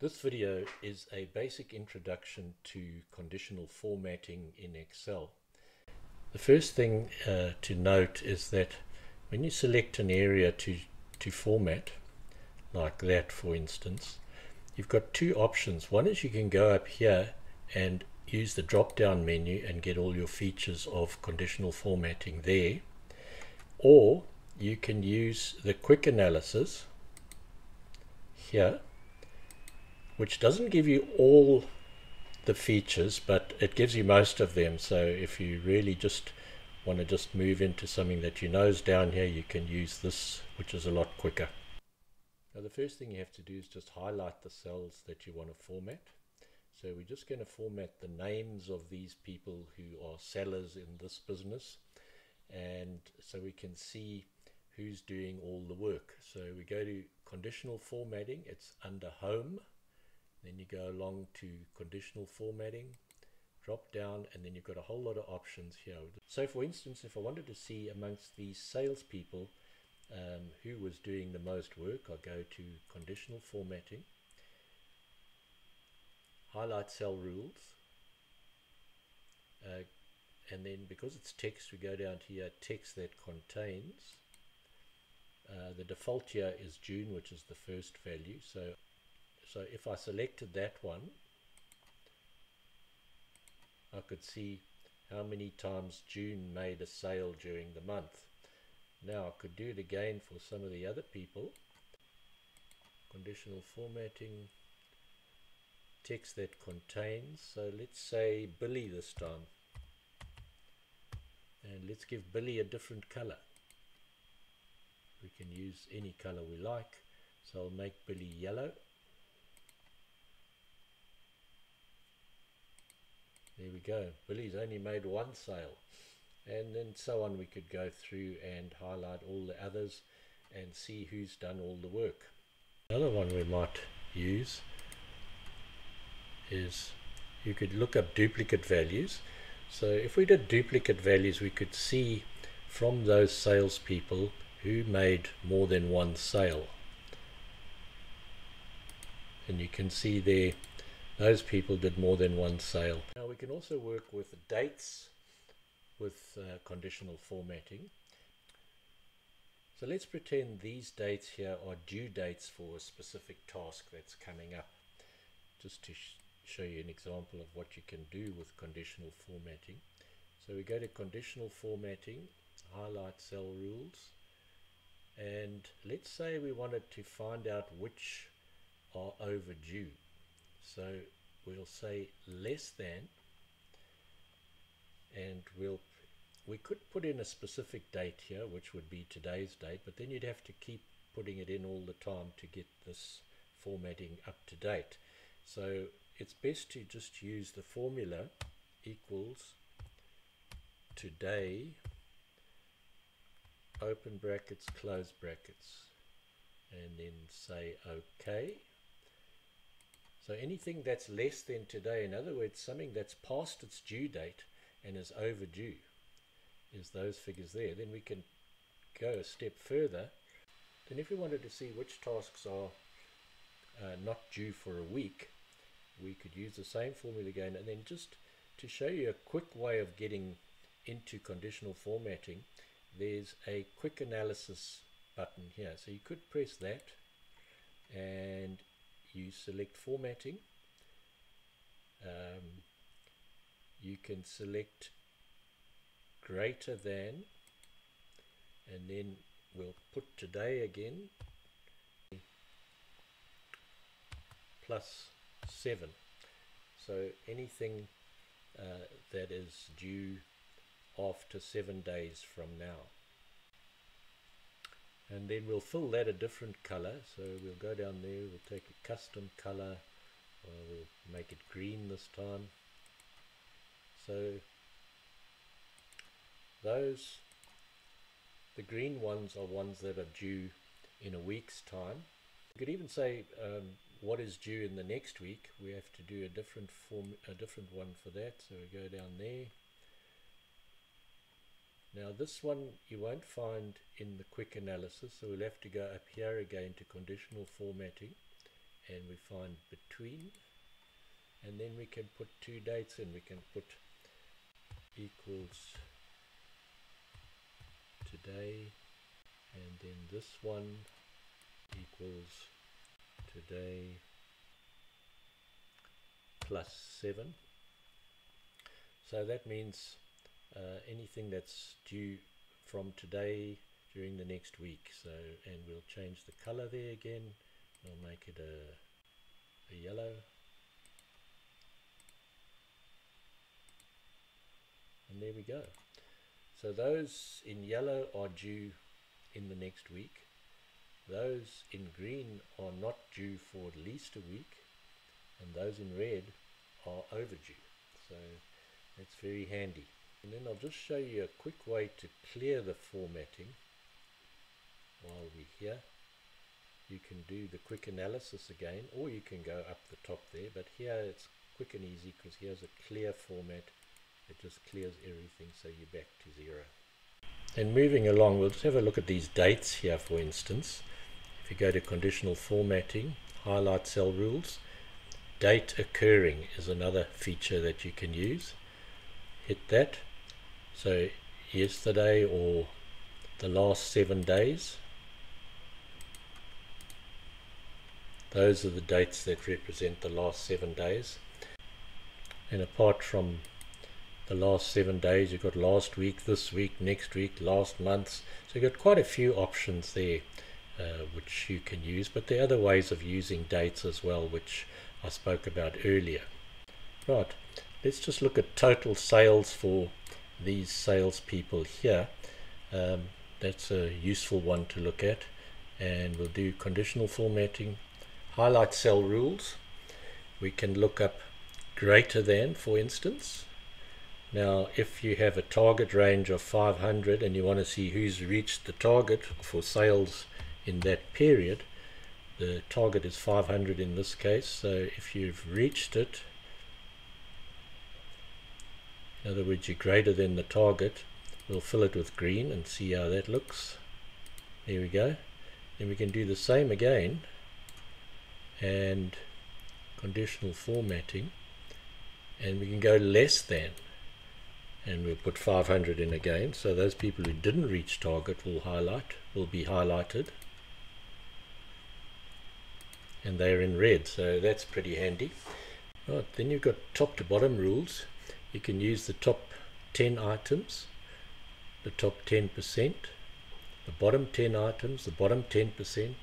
This video is a basic introduction to conditional formatting in Excel. The first thing to note is that when you select an area to format, like that for instance, you've got two options. One is you can go up here and use the drop down menu and get all your features of conditional formatting there, or you can use the quick analysis here, which doesn't give you all the features, but it gives you most of them. So if you really just want to just move into something that you know is down here, you can use this, which is a lot quicker. Now the first thing you have to do is just highlight the cells that you want to format. So we're just going to format the names of these people who are sellers in this business, and so we can see who's doing all the work. So we go to conditional formatting, it's under home, then you go along to conditional formatting, drop down, and then you've got a whole lot of options here. So for instance, if I wanted to see amongst these salespeople who was doing the most work, I'll go to conditional formatting, highlight cell rules, and then because it's text, we go down here, text that contains. The default here is June, which is the first value. So if I selected that one, I could see how many times June made a sale during the month. Now I could do it again for some of the other people. Conditional formatting, text that contains. So let's say Billy this time. And let's give Billy a different color. We can use any color we like. So I'll make Billy yellow. There we go. Billy's only made one sale. And then so on, we could go through and highlight all the others and see who's done all the work. Another one we might use is you could look up duplicate values. So if we did duplicate values, we could see from those salespeople who made more than one sale. And you can see there those people did more than one sale. Now we can also work with dates with conditional formatting. So let's pretend these dates here are due dates for a specific task that's coming up, just to show you an example of what you can do with conditional formatting. So we go to conditional formatting, highlight cell rules, and let's say we wanted to find out which are overdue. So we'll say less than, and we could put in a specific date here, which would be today's date, but then you'd have to keep putting it in all the time to get this formatting up to date. So it's best to just use the formula equals today, open brackets, close brackets, and then say OK. So anything that's less than today, in other words, something that's past its due date and is overdue, is those figures there. Then we can go a step further. Then if we wanted to see which tasks are not due for a week, we could use the same formula again, and then just to show you a quick way of getting into conditional formatting, there's a quick analysis button here. So you could press that and you select formatting. You can select greater than, and then we'll put today again, plus 7. So anything that is due after 7 days from now. And then we'll fill that a different color. So we'll go down there, we'll take a custom color, we'll make it green this time. So the green ones are ones that are due in a week's time. You could even say what is due in the next week. We have to do a different one for that. So we go down there. Now this one you won't find in the quick analysis, so we'll have to go up here again to conditional formatting and we find between, and then we can put two dates in. We can put equals today, and then this one equals today plus 7. So that means anything that's due from today during the next week. So, and we'll change the color there again. We'll make it a yellow. And there we go. So those in yellow are due in the next week. Those in green are not due for at least a week. And those in red are overdue. So that's very handy. And then I'll just show you a quick way to clear the formatting while we're here. You can do the quick analysis again, or you can go up the top there, but here it's quick and easy because here's a clear format. It just clears everything, so you're back to 0. And moving along, we'll just have a look at these dates here, for instance. If you go to conditional formatting, highlight cell rules, date occurring is another feature that you can use. Hit that. So yesterday or the last 7 days. Those are the dates that represent the last 7 days. And apart from the last 7 days, you've got last week, this week, next week, last month. So you've got quite a few options there which you can use. But there are other ways of using dates as well, which I spoke about earlier. Right, let's just look at total sales for these salespeople here. That's a useful one to look at. And we'll do conditional formatting. Highlight cell rules. We can look up greater than, for instance. Now, if you have a target range of 500 and you want to see who's reached the target for sales in that period, the target is 500 in this case. So if you've reached it, in other words, you're greater than the target, we'll fill it with green and see how that looks. There we go. Then we can do the same again. And conditional formatting, and we can go less than, and we'll put 500 in again, so those people who didn't reach target will be highlighted, and they're in red, so that's pretty handy. Right, then you've got top to bottom rules. You can use the top 10 items, the top 10%, the bottom 10 items, the bottom 10%.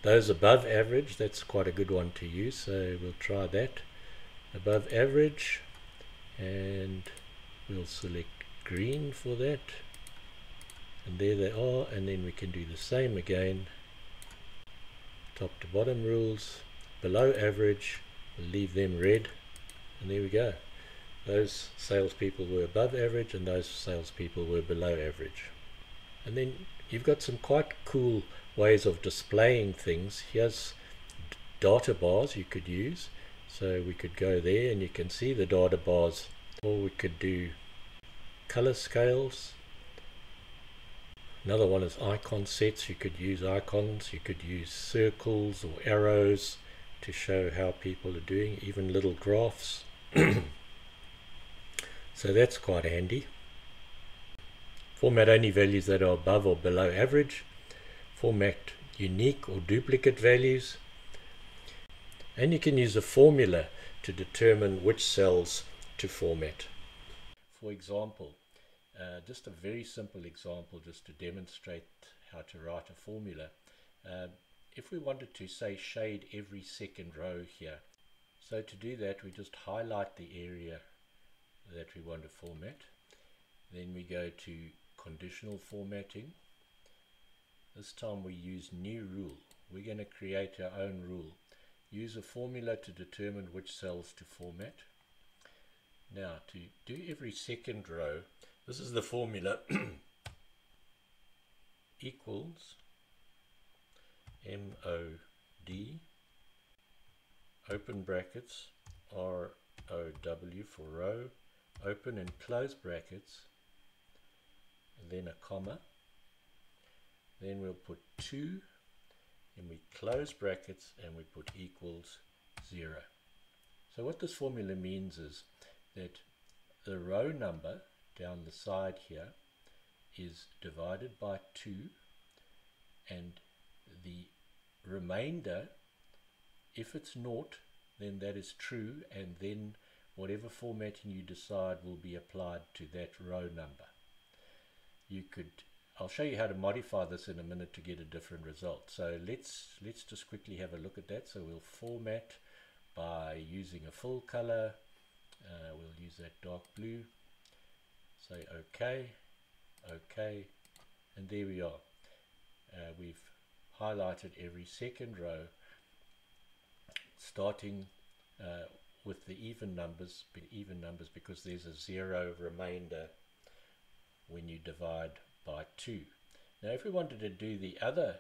Those above average, that's quite a good one to use, so we'll try that. Above average, and we'll select green for that. And there they are, and then we can do the same again. Top to bottom rules, below average, we'll leave them red, and there we go. Those salespeople were above average, and those salespeople were below average. And then you've got some quite cool ways of displaying things. Here's data bars you could use, so we could go there and you can see the data bars, or we could do color scales. Another one is icon sets. You could use icons, you could use circles or arrows to show how people are doing, even little graphs. So that's quite handy. Format only values that are above or below average. Format unique or duplicate values, and you can use a formula to determine which cells to format. For example, just a very simple example just to demonstrate how to write a formula. If we wanted to say shade every second row here, so to do that we just highlight the area that we want to format, then we go to conditional formatting. This time we use new rule. We're going to create our own rule. Use a formula to determine which cells to format. Now to do every second row, this is the formula equals MOD, open brackets, ROW for row, open and close brackets, and then a comma. Then we'll put 2, and we close brackets and we put equals 0. So what this formula means is that the row number down the side here is divided by 2, and the remainder, if it's naught, then that is true, and then whatever formatting you decide will be applied to that row number. I'll show you how to modify this in a minute to get a different result. So let's just quickly have a look at that. So we'll format by using a full color. We'll use that dark blue. Say OK, OK, and there we are. We've highlighted every second row, starting with the even numbers because there's a 0 remainder when you divide by 2. Now if we wanted to do the other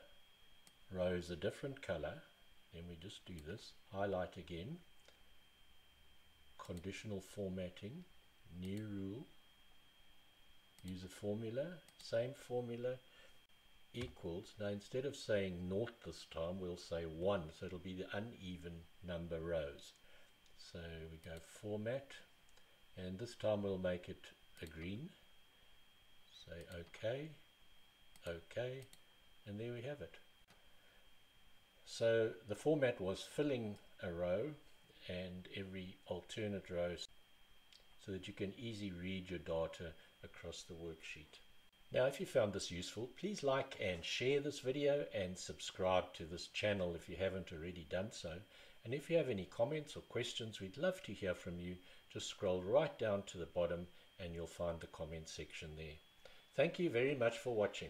rows a different color, then we just do this, highlight again, conditional formatting, new rule, use a formula, same formula, equals. Now instead of saying naught this time, we'll say 1, so it'll be the uneven number rows. So we go format, and this time we'll make it a green. Say OK, OK, and there we have it. So the format was filling a row and every alternate row so that you can easily read your data across the worksheet. Now if you found this useful, please like and share this video and subscribe to this channel if you haven't already done so. And if you have any comments or questions, we'd love to hear from you. Just scroll right down to the bottom and you'll find the comment section there. Thank you very much for watching.